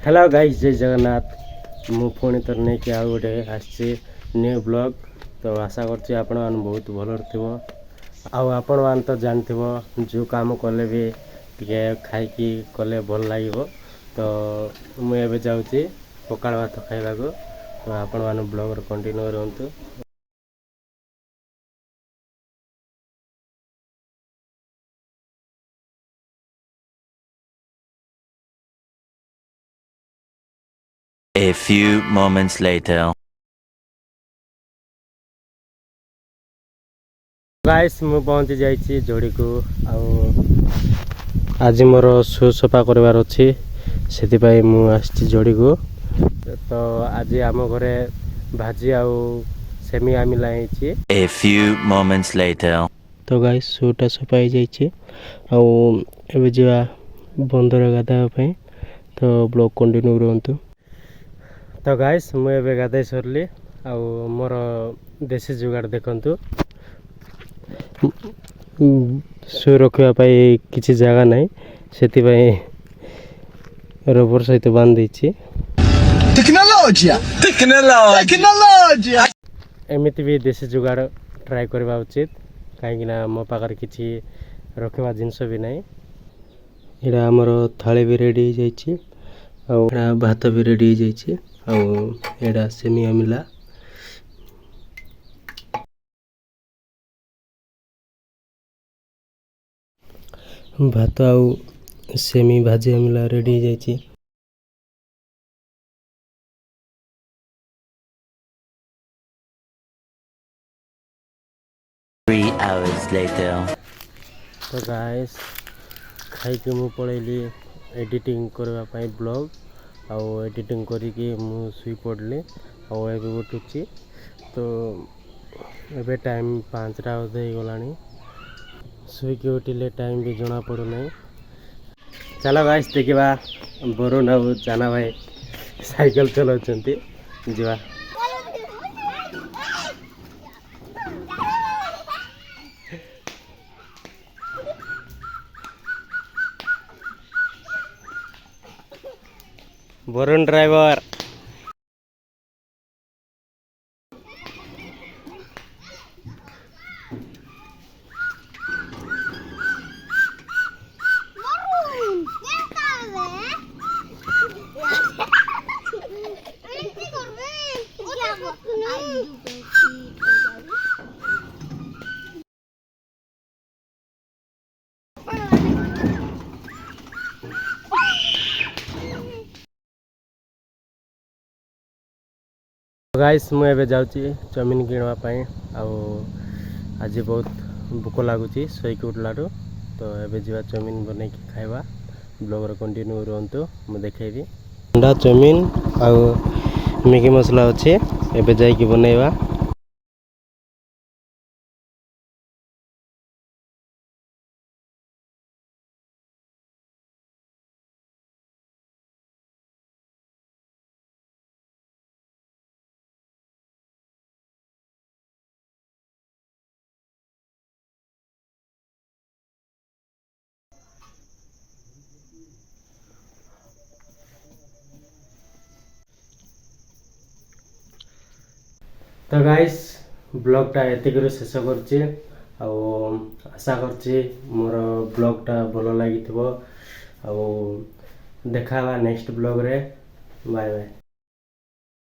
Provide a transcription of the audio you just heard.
Hello guys, जय जगन्नाथ। मु पुणी थर नहीं कि आउ गोटे आसची न्यू ब्लॉग। तो आशा करछि आपण मान बहुत भल थिबो। आपण मान तो जानथिबो जो काम कले भी टिके खाइकी कले भल लागिबो। तो मु एबे जाउछि पकाळ भात खाइबाको। तो आपण मान ब्लॉग रो कंटिन्यू रहंतु। A few moments later. Guys मु पहुंची जाइछि जोड़ी को। आज मोर शू सफा करबार अछि, सेति पई मु आछि जोड़ी को। तो आज आम घरे भाजी आउ सेमिया मिला हेछि। A few moments later. तो गाइस शूटा सफा हो जाइछि। आउ एबे जिवा बंदर गाधा पई। तो ब्लॉग कंटिन्यू रहंतु। तो गाइस मु एबे गाधै सरली। आउ मोर देसी जुगाड़ देखंतु। शू रखिया पाई किछि जगह नहीं, सेति पई रबर सहित बांध देछि। टेक्नोलॉजी एमिति भी देसी जुगाड़ ट्राई करबा उचित, काहेकि ना मो पाकर किछि रखिबा जिंस भी नहीं। एडा हमर थाली भी रेडी जाइछि, आउ एडा भात भी रेडी जाइछि, आउ एडा सेमिया मिला। भात आउ सेमी भाजी मिला रेडी जाइछि। 3 hours later. तो गाइस खाइके मु पळैली एडिटिंग करबा पई ब्लॉग। आउ एडिटिंग करिके मु सुई पड़ली। आउ एबे उठुची। तो एबे टाइम 5टा हो गलानी। सुई के उठिले टाइम भी जना पड़ो नहीं। चलो गाइस देखिबा बरुण आउ जाना भाई साइकिल चलाउछंती जिवा। वरुण ड्राइवर। गाइस मु एबे जाउची चाउमिन किनवा पई। आउ आज बहुत भूख लागुची सोई के उठलाडू। तो एबे जीवा चाउमिन बनै के खाइबा। ब्लॉग रो कंटिन्यू रहंतु, मु देखेबी। अंडा चाउमिन आउ मैगी मसला अछि, एबे जाई के बनैबा। तो गाइस ब्लॉगटा एतिकरे शेष करछि। आशा करछि मोर ब्लॉगटा भलो लागिथिबो। देखा नेक्स्ट ब्लॉग रे। Bye bye.